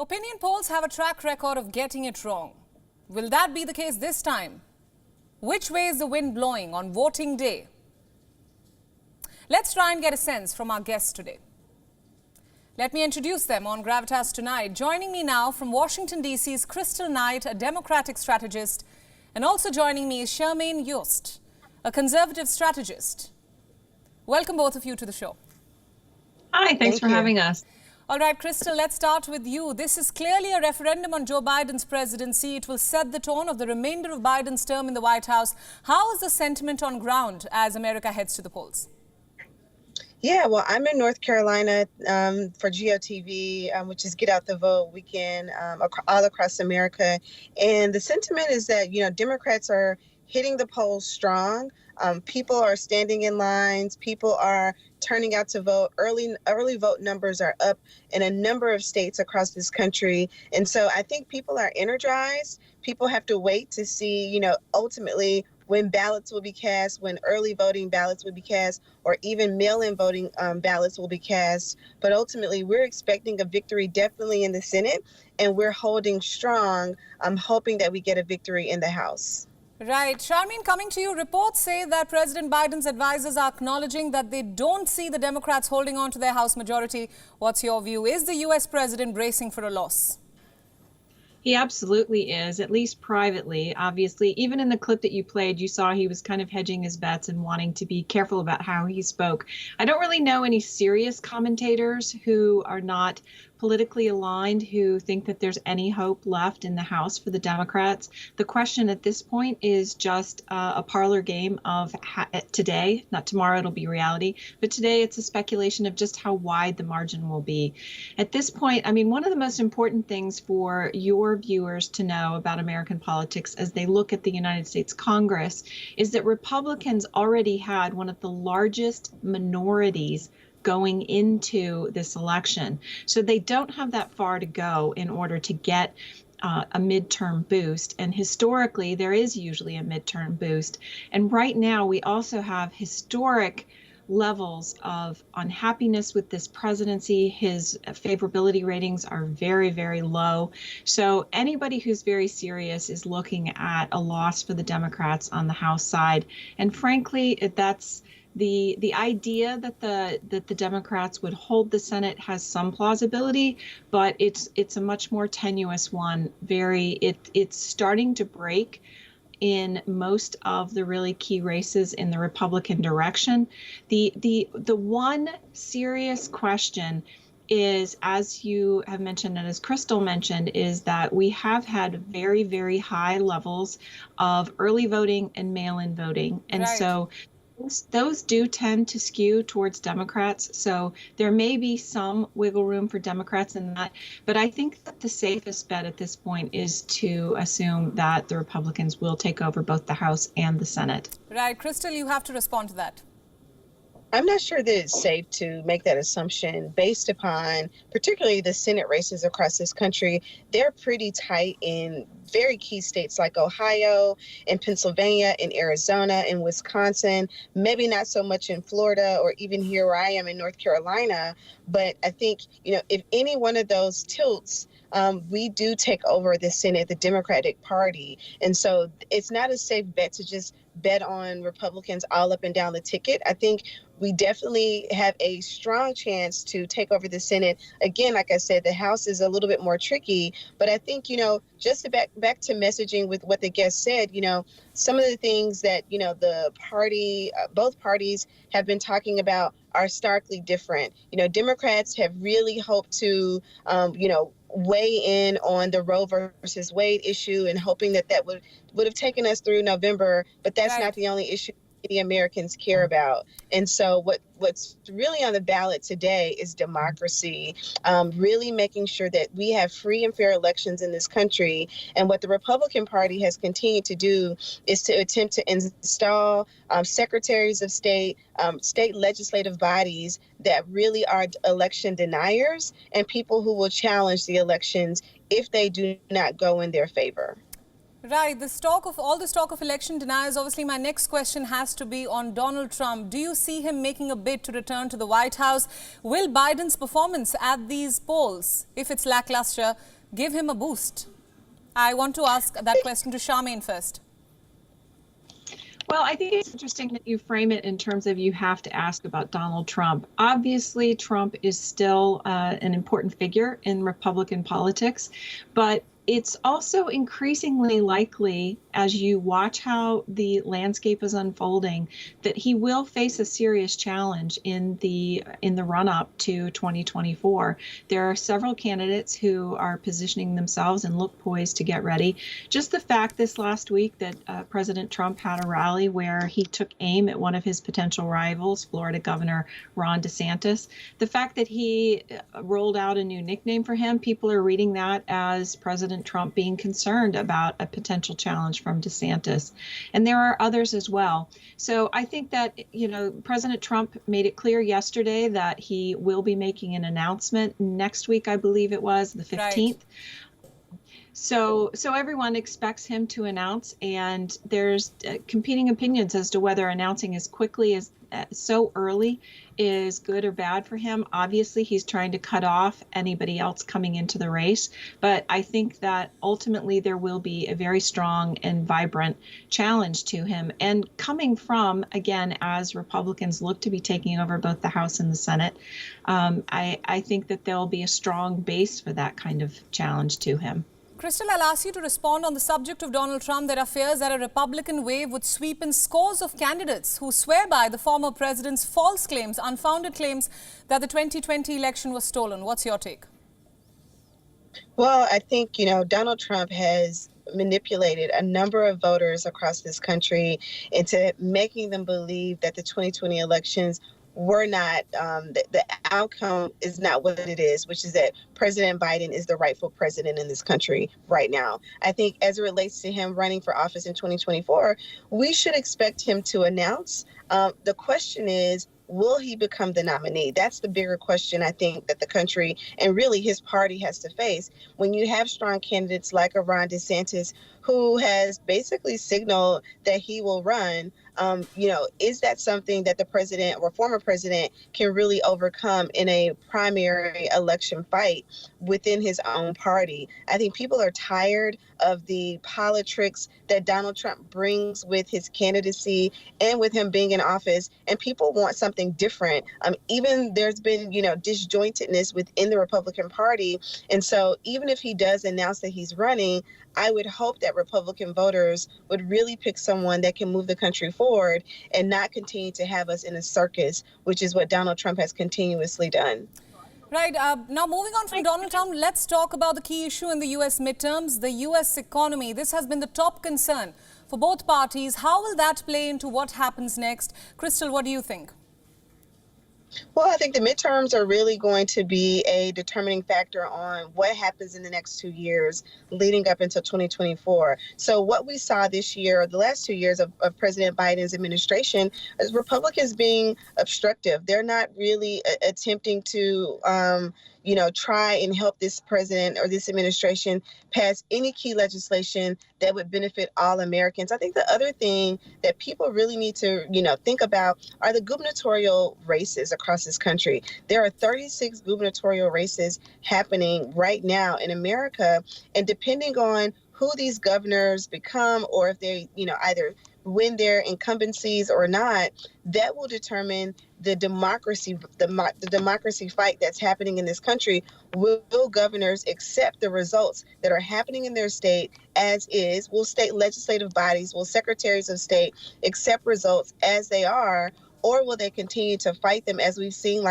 Opinion polls have a track record of getting it wrong. Will that be the case this time? Which way is the wind blowing on voting day? Let's try and get a sense from our guests today. Let me introduce them on Gravitas tonight. Joining me now from Washington, D.C.'s Crystal Knight, a Democratic strategist. And also joining me is Charmaine Yost, a conservative strategist. Welcome both of you to the show. Hi, thanks for having us. All right, Crystal, let's start with you. This is clearly a referendum on Joe Biden's presidency. It will set the tone of the remainder of Biden's term in the White House. How is the sentiment on ground as America heads to the polls? Yeah, well, I'm in North Carolina for GOTV, which is Get Out the Vote weekend all across America. And the sentiment is that, Democrats are hitting the polls strong. People are standing in lines. People are turning out to vote. Early vote numbers are up in a number of states across this country. And so I think people are energized. People have to wait to see, ultimately when ballots will be cast, when early voting ballots will be cast, or even mail-in voting ballots will be cast. But ultimately, we're expecting a victory definitely in the Senate, and we're holding strong. I'm hoping that we get a victory in the House. Right. Charmaine, coming to you, reports say that President Biden's advisors are acknowledging that they don't see the Democrats holding on to their House majority. What's your view? Is the U.S. president bracing for a loss? He absolutely is, at least privately. Obviously, even in the clip that you played, you saw he was kind of hedging his bets and wanting to be careful about how he spoke. I don't really know any serious commentators who are not politically aligned who think that there's any hope left in the House for the Democrats. The question at this point is just a parlor game of today, not tomorrow it'll be reality, but today it's a speculation of just how wide the margin will be. At this point, I mean, one of the most important things for your viewers to know about American politics as they look at the United States Congress is that Republicans already had one of the largest minorities going into this election. So they don't have that far to go in order to get a midterm boost. And historically, there is usually a midterm boost. And right now, we also have historic levels of unhappiness with this presidency. His favorability ratings are very, very low. So anybody who's very serious is looking at a loss for the Democrats on the House side. And frankly, that's the idea that the Democrats would hold the Senate has some plausibility, but it's a much more tenuous one. It's starting to break in most of the really key races in the Republican direction. The one serious question is, as you have mentioned and as Crystal mentioned, is that we have had very, very high levels of early voting and mail-in voting. And right. So those do tend to skew towards Democrats. So there may be some wiggle room for Democrats in that. But I think that the safest bet at this point is to assume that the Republicans will take over both the House and the Senate. Right. Crystal, you have to respond to that. I'm not sure that it's safe to make that assumption based upon particularly the Senate races across this country. They're pretty tight in very key states like Ohio and Pennsylvania and Arizona and Wisconsin, maybe not so much in Florida or even here where I am in North Carolina. But I think, if any one of those tilts, we do take over the Senate, the Democratic Party. And so it's not a safe bet to just bet on Republicans all up and down the ticket. I think we definitely have a strong chance to take over the Senate. Again, like I said, the House is a little bit more tricky, but I think, just to back to messaging with what the guest said, some of the things that, the party, both parties have been talking about are starkly different. Democrats have really hoped to, weigh in on the Roe versus Wade issue and hoping that would have taken us through November, but that's right. not the only issue many Americans care about. And so what's really on the ballot today is democracy, really making sure that we have free and fair elections in this country. And what the Republican Party has continued to do is to attempt to install secretaries of state, state legislative bodies that really are election deniers and people who will challenge the elections if they do not go in their favor. Right, all this talk of election deniers, obviously my next question has to be on Donald Trump. Do you see him making a bid to return to the White House? Will Biden's performance at these polls, if it's lackluster, give him a boost? I want to ask that question to Charmaine first. Well, I think it's interesting that you frame it in terms of you have to ask about Donald Trump. Obviously, Trump is still an important figure in Republican politics, but it's also increasingly likely, as you watch how the landscape is unfolding, that he will face a serious challenge in the run-up to 2024. There are several candidates who are positioning themselves and look poised to get ready. Just the fact this last week that President Trump had a rally where he took aim at one of his potential rivals, Florida Governor Ron DeSantis, the fact that he rolled out a new nickname for him, people are reading that as President Trump being concerned about a potential challenge from DeSantis. And there are others as well. So I think that, President Trump made it clear yesterday that he will be making an announcement next week, I believe it was, the 15th. Right. So everyone expects him to announce, and there's competing opinions as to whether announcing as quickly as so early is good or bad for him. Obviously, he's trying to cut off anybody else coming into the race, but I think that ultimately there will be a very strong and vibrant challenge to him. And coming from, again, as Republicans look to be taking over both the House and the Senate, I think that there'll be a strong base for that kind of challenge to him. Crystal, I'll ask you to respond on the subject of Donald Trump. There are fears that a Republican wave would sweep in scores of candidates who swear by the former president's false claims, unfounded claims that the 2020 election was stolen. What's your take? Well, I think, Donald Trump has manipulated a number of voters across this country into making them believe that the 2020 elections were not, the outcome is not what it is, which is that President Biden is the rightful president in this country right now. I think as it relates to him running for office in 2024, we should expect him to announce. The question is, will he become the nominee? That's the bigger question, I think, that the country and really his party has to face. When you have strong candidates like a Ron DeSantis, who has basically signaled that he will run, is that something that the president or former president can really overcome in a primary election fight within his own party? I think people are tired of the politics that Donald Trump brings with his candidacy and with him being in office, and people want something different. Even there's been, disjointedness within the Republican Party. And so even if he does announce that he's running, I would hope that Republican voters would really pick someone that can move the country forward and not continue to have us in a circus, which is what Donald Trump has continuously done. Right. Now, moving on from Donald Trump, let's talk about the key issue in the U.S. midterms, the U.S. economy. This has been the top concern for both parties. How will that play into what happens next? Crystal, what do you think? Well, I think the midterms are really going to be a determining factor on what happens in the next 2 years leading up until 2024. So what we saw this year, the last 2 years of President Biden's administration, is Republicans being obstructive. They're not really attempting to try and help this president or this administration pass any key legislation that would benefit all Americans. I think the other thing that people really need to, think about are the gubernatorial races across this country. There are 36 gubernatorial races happening right now in America, and depending on who these governors become or if they, either win their incumbencies or not, that will determine the democracy fight that's happening in this country. Will governors accept the results that are happening in their state as is? Will state legislative bodies, will secretaries of state accept results as they are, or will they continue to fight them as we've seen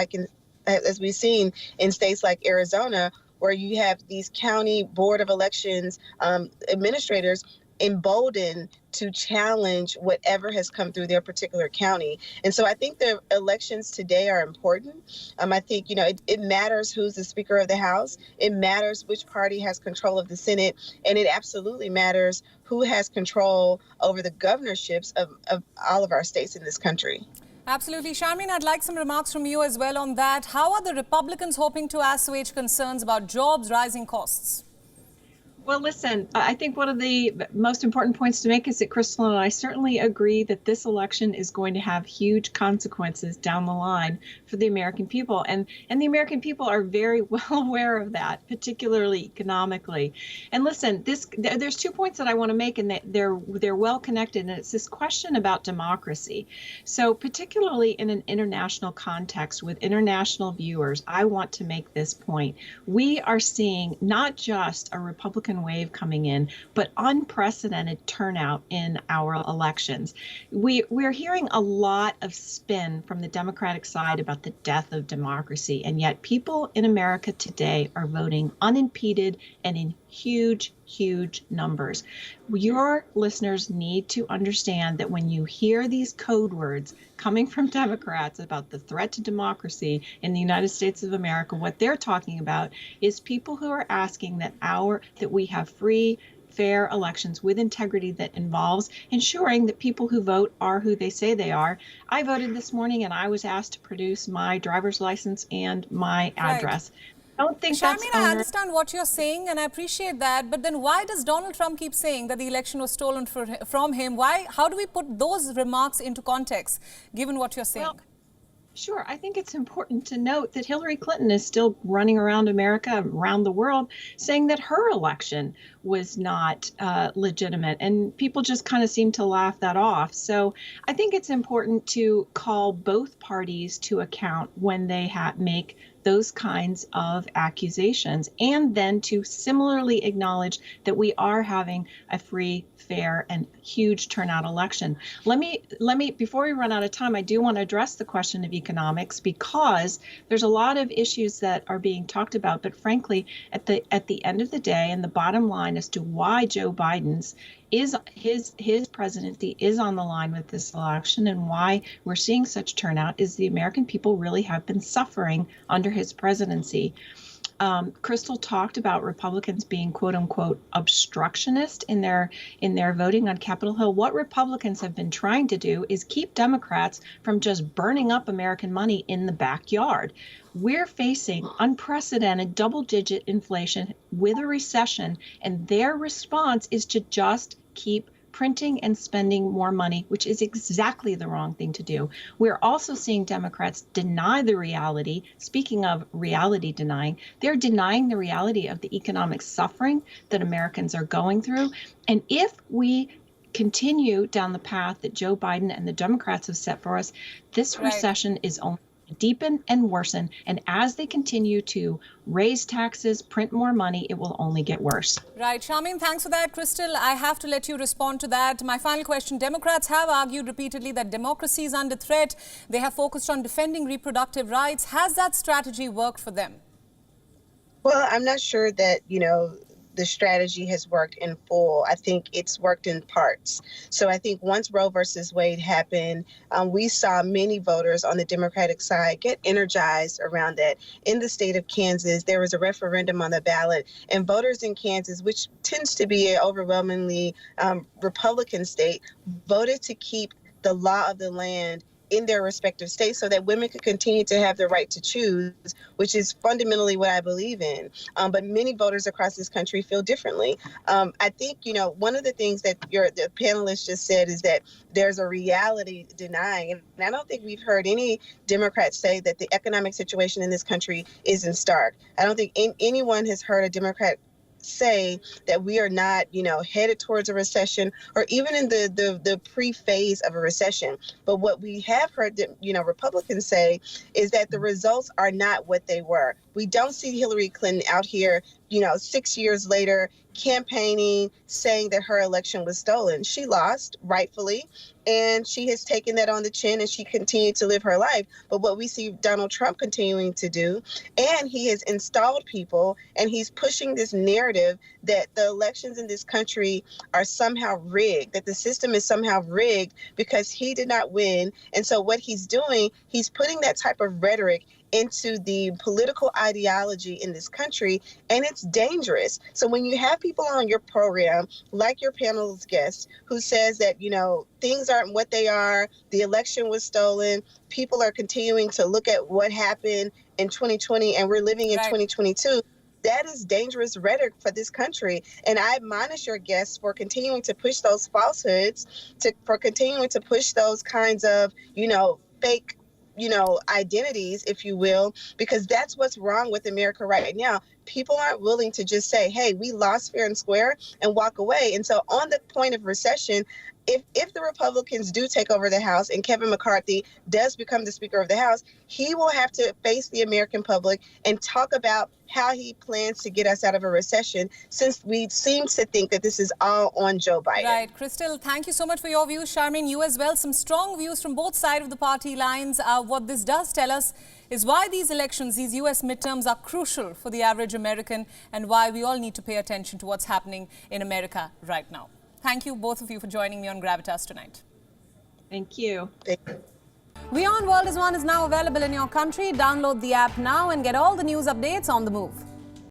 in states like Arizona, where you have these county board of elections administrators emboldened to challenge whatever has come through their particular county. And so I think the elections today are important. I think, it matters who's the Speaker of the House. It matters which party has control of the Senate. And it absolutely matters who has control over the governorships of all of our states in this country. Absolutely. Charmaine, I'd like some remarks from you as well on that. How are the Republicans hoping to assuage concerns about jobs, rising costs? Well, listen, I think one of the most important points to make is that Crystal and I certainly agree that this election is going to have huge consequences down the line for the American people. And the American people are very well aware of that, particularly economically. And listen, there's 2 points that I want to make, and that they're well connected. And it's this question about democracy. So particularly in an international context with international viewers, I want to make this point. We are seeing not just a Republican wave coming in, but unprecedented turnout in our elections. We're hearing a lot of spin from the Democratic side about the death of democracy, and yet people in America today are voting unimpeded and in huge numbers. Your listeners need to understand that when you hear these code words coming from Democrats about the threat to democracy in the United States of America, what they're talking about is people who are asking that we have free, fair elections with integrity that involves ensuring that people who vote are who they say they are. I voted this morning and I was asked to produce my driver's license and my address. I don't think that's Sharmeen, I understand what you're saying and I appreciate that, but then why does Donald Trump keep saying that the election was stolen from him? How do we put those remarks into context, given what you're saying? Well, sure. I think it's important to note that Hillary Clinton is still running around America, around the world, saying that her election was not legitimate. And people just kind of seem to laugh that off. So I think it's important to call both parties to account when they make those kinds of accusations, and then to similarly acknowledge that we are having a free, fair, and huge turnout election. Let me, before we run out of time, I do want to address the question of economics, because there's a lot of issues that are being talked about, but frankly, at the end of the day, and the bottom line as to why Joe Biden's his presidency is on the line with this election, and why we're seeing such turnout is the American people really have been suffering under his presidency. Crystal talked about Republicans being quote unquote obstructionist in their voting on Capitol Hill. What Republicans have been trying to do is keep Democrats from just burning up American money in the backyard. We're facing unprecedented double-digit inflation with a recession, and their response is to just keep printing and spending more money, which is exactly the wrong thing to do. We're also seeing Democrats deny the reality. Speaking of reality denying, they're denying the reality of the economic suffering that Americans are going through. And if we continue down the path that Joe Biden and the Democrats have set for us, this recession is only deepen and worsen, and as they continue to raise taxes, print more money, it will only get worse. Right. Sharmeen, thanks for that. Crystal, I have to let you respond to that. My final question: Democrats have argued repeatedly that democracy is under threat. They have focused on defending reproductive rights. Has that strategy worked for them? Well, I'm not sure that, the strategy has worked in full. I think it's worked in parts. So I think once Roe versus Wade happened, we saw many voters on the Democratic side get energized around that. In the state of Kansas, there was a referendum on the ballot, and voters in Kansas, which tends to be an overwhelmingly Republican state, voted to keep the law of the land in their respective states so that women could continue to have the right to choose, which is fundamentally what I believe in. But many voters across this country feel differently. I think, one of the things that the panelist just said is that there's a reality denying. And I don't think we've heard any Democrats say that the economic situation in this country isn't stark. I don't think anyone has heard a Democrat say that we are not, headed towards a recession, or even in the pre-phase of a recession. But what we have heard, Republicans say is that the results are not what they were. We don't see Hillary Clinton out here, 6 years later, campaigning, saying that her election was stolen. She lost, rightfully, and she has taken that on the chin, and she continued to live her life. But what we see Donald Trump continuing to do, and he has installed people, and he's pushing this narrative that the elections in this country are somehow rigged, that the system is somehow rigged because he did not win. And so what he's doing, he's putting that type of rhetoric into the political ideology in this country, and it's dangerous. So when you have people on your program, like your panel's guest, who says that, things aren't what they are, the election was stolen, people are continuing to look at what happened in 2020, and we're living in 2022, That is dangerous rhetoric for this country. And I admonish your guests for continuing to push those falsehoods, for continuing to push those kinds of, fake, identities, if you will, because that's what's wrong with America right now. People aren't willing to just say, hey, we lost fair and square and walk away. And so on the point of recession, if the Republicans do take over the House and Kevin McCarthy does become the Speaker of the House, he will have to face the American public and talk about how he plans to get us out of a recession, since we seem to think that this is all on Joe Biden. Right. Crystal, thank you so much for your views. Charmaine, you as well. Some strong views from both sides of the party lines. What this does tell us is why these elections, these US midterms, are crucial for the average American, and why we all need to pay attention to what's happening in America right now. Thank you, both of you, for joining me on Gravitas tonight. Thank you. WION World is now available in your country. Download the app now and get all the news updates on the move.